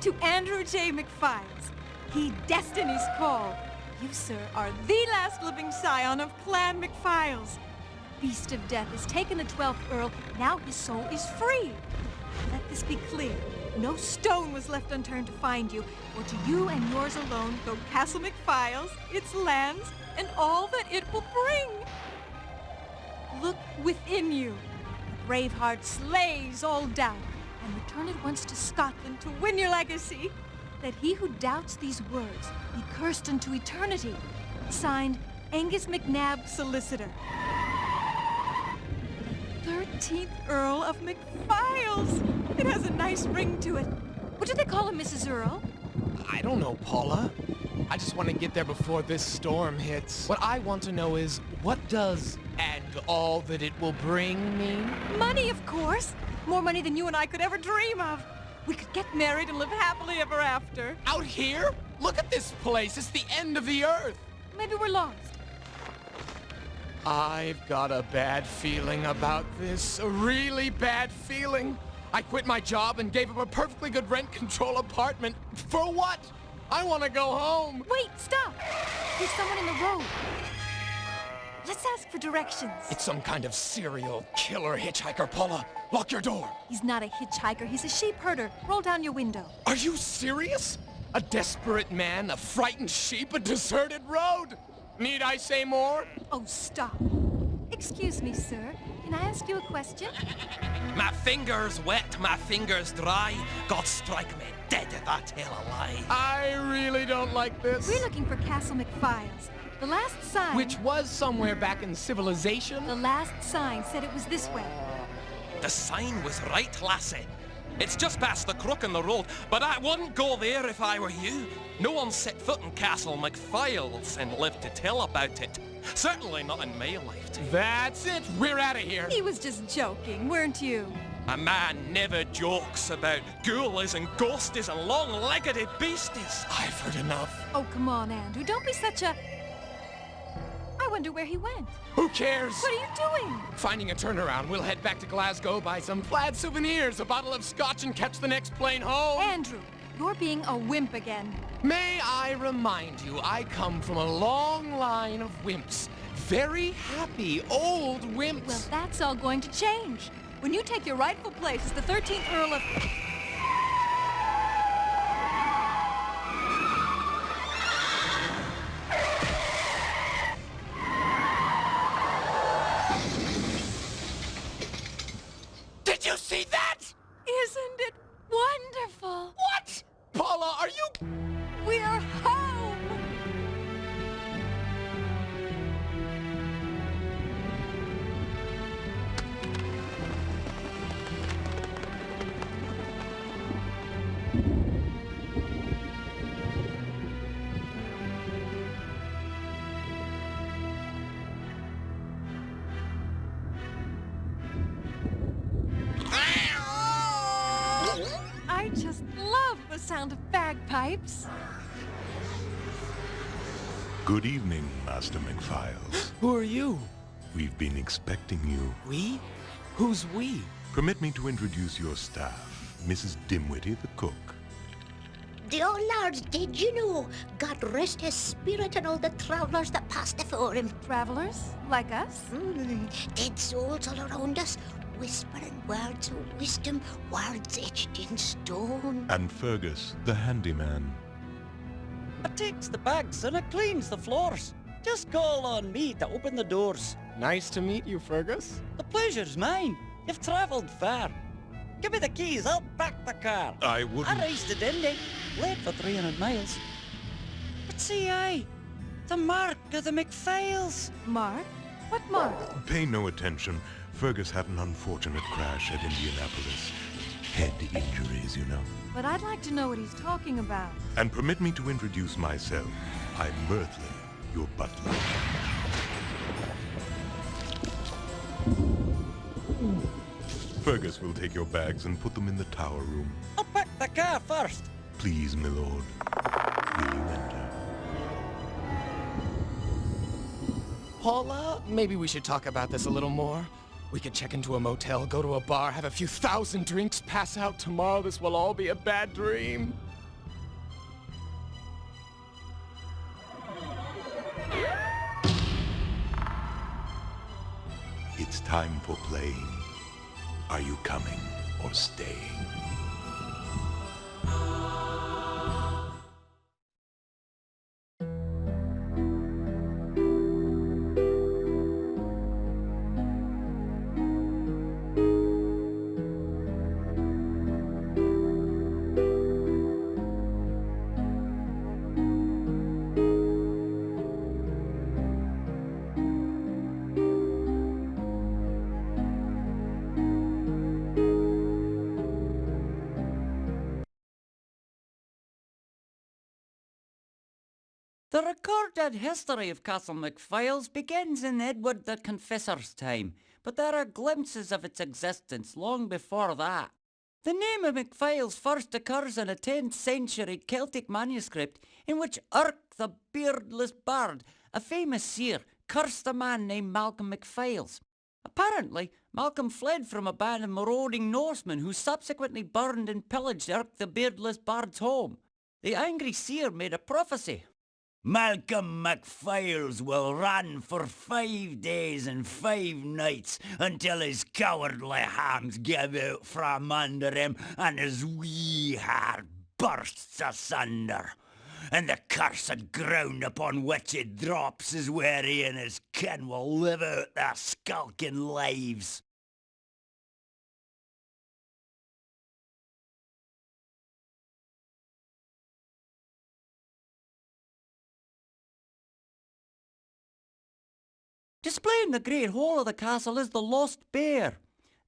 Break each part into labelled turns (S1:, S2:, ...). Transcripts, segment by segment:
S1: to Andrew J. McFiles. Heed Destiny's call. You, sir, are the last living scion of Clan McFiles. Beast of Death has taken the 12th Earl. Now his soul is free. Let this be clear. No stone was left unturned to find you, for to you and yours alone go Castle McFiles, its lands, and all that it will bring. Look within you. The brave heart slays all doubt, and return at once to Scotland to win your legacy. That he who doubts these words be cursed unto eternity. Signed, Angus McNabb, Solicitor. 13th Earl of McFiles. It has a nice ring to it. What do they call him, Mrs. Earl?
S2: I don't know, Paula. I just want to get there before this storm hits. What I want to know is, what does "and all that it will bring" mean?
S1: Money, of course. More money than you and I could ever dream of. We could get married and live happily ever after.
S2: Out here? Look at this place. It's the end of the earth.
S1: Maybe we're lost.
S2: I've got a bad feeling about this. A really bad feeling. I quit my job and gave up a perfectly good rent control apartment. For what? I want to go home.
S1: Wait, stop. There's someone in the road. Let's ask for directions.
S2: It's some kind of serial killer hitchhiker, Paula. Lock your door.
S1: He's not a hitchhiker. He's a sheep herder. Roll down your window.
S2: Are you serious? A desperate man, a frightened sheep, a deserted road. Need I say more?
S1: Oh, stop. Excuse me, sir. Can I ask you a question?
S3: My fingers wet, my fingers dry. God strike me dead if I tell a lie.
S2: I really don't like this.
S1: We're looking for Castle McFiles. The last sign...
S2: Which was somewhere back in civilization?
S1: The last sign said it was this way.
S3: The sign was right, lassie. It's just past the crook in the road, but I wouldn't go there if I were you. No one set foot in Castle McFiles and lived to tell about it. Certainly not in my lifetime.
S2: That's it. We're out of here.
S1: He was just joking, weren't you?
S3: A man never jokes about ghoulies and ghosties and long-legged beasties.
S2: I've heard enough.
S1: Oh, come on, Andrew. Don't be such a... I wonder where he went.
S2: Who cares?
S1: What are you doing?
S2: Finding a turnaround. We'll head back to Glasgow, buy some plaid souvenirs, a bottle of scotch, and catch the next plane home.
S1: Andrew, you're being a wimp again.
S2: May I remind you, I come from a long line of wimps. Very happy old wimps.
S1: Well, that's all going to change. When you take your rightful place as the 13th Earl of...
S2: Did you see that?
S1: Isn't it wonderful?
S2: What? Paula, are you...
S1: We're home! I just love the sound of bagpipes.
S4: Good evening, Master McFiles.
S2: Who are you?
S4: We've been expecting you.
S2: We? Who's we?
S4: Permit me to introduce your staff, Mrs. Dimwitty, the cook.
S5: The old lord, did you know? God rest his spirit and all the travellers that passed afore him.
S1: Travelers? Like us?
S5: Dead souls all around us, whispering words of wisdom, words etched in stone.
S4: And Fergus, the handyman.
S6: It takes the bags and it cleans the floors. Just call on me to open the doors.
S2: Nice to meet you, Fergus.
S6: The pleasure's mine. You've travelled far. Give me the keys, I'll back the car.
S4: I wouldn't...
S6: I raced to Dundee, late for 300 miles. But see the mark of the McFiles.
S1: Mark? What mark?
S4: Pay no attention. Fergus had an unfortunate crash at Indianapolis. Head injuries, you know.
S1: But I'd like to know what he's talking about.
S4: And permit me to introduce myself. I'm Mirthley, your butler. Fergus will take your bags and put them in the tower room.
S6: I'll pack the car first.
S4: Please, my lord. Will you enter?
S2: Paula, maybe we should talk about this a little more. We could check into a motel, go to a bar, have a few thousand drinks, pass out tomorrow. This will all be a bad dream.
S4: time for playing. Are you coming or staying?
S6: The recorded history of Castle MacPhails begins in Edward the Confessor's time, but there are glimpses of its existence long before that. The name of MacPhails first occurs in a 10th century Celtic manuscript in which Urk the Beardless Bard, a famous seer, cursed a man named Malcolm MacPhails. Apparently, Malcolm fled from a band of marauding Norsemen who subsequently burned and pillaged Urk the Beardless Bard's home. The angry seer made a prophecy. Malcolm MacPhails will run for 5 days and 5 nights until his cowardly hams give out from under him and his wee heart bursts asunder. And the cursed ground upon which he drops is where he and his kin will live out their skulking lives. Displaying the great hall of the castle is the Lost Bear.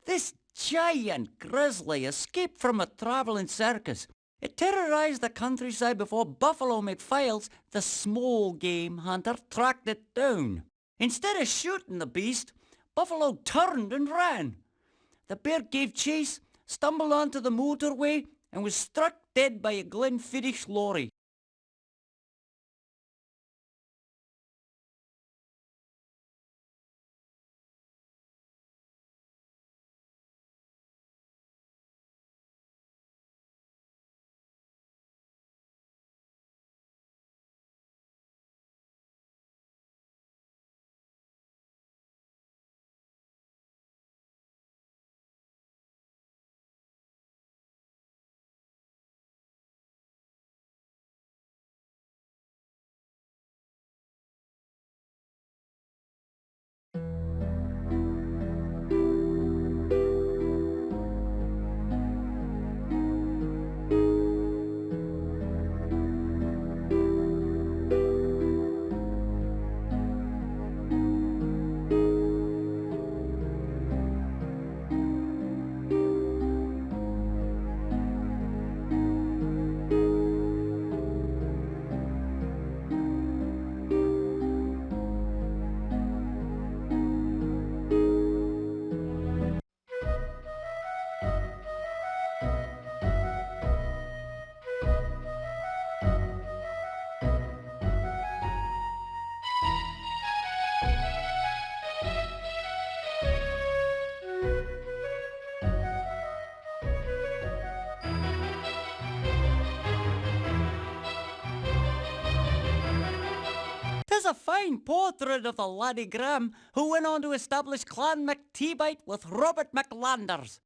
S6: This giant grizzly escaped from a travelling circus. It terrorised the countryside before Buffalo MacPhails, the small game hunter, tracked it down. Instead of shooting the beast, Buffalo turned and ran. The bear gave chase, stumbled onto the motorway, and was struck dead by a Glenfiddich lorry. There's a fine portrait of the laddie Graham, who went on to establish Clan MacTeabite with Robert MacLanders.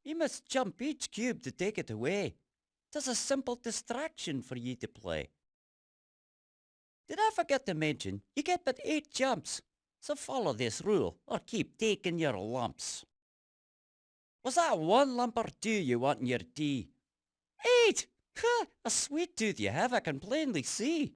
S6: You must jump each cube to take it away. It's a simple distraction for you to play. Did I forget to mention, you get but 8 jumps, so follow this rule or keep taking your lumps. Was that 1 lump or 2 you want in your tea? 8! Ha! A sweet tooth you have, I can plainly see.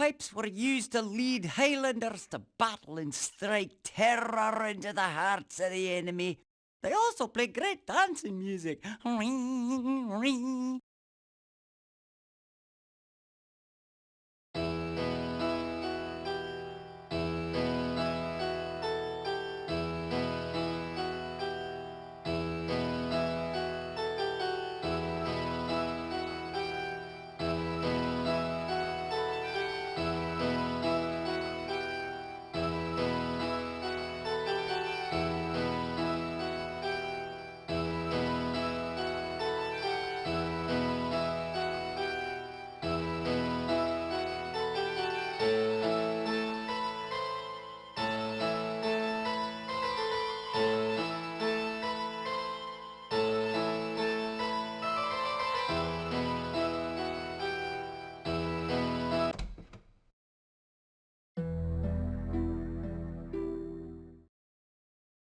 S6: bagpipes were used to lead Highlanders to battle and strike terror into the hearts of the enemy. They also played great dancing music.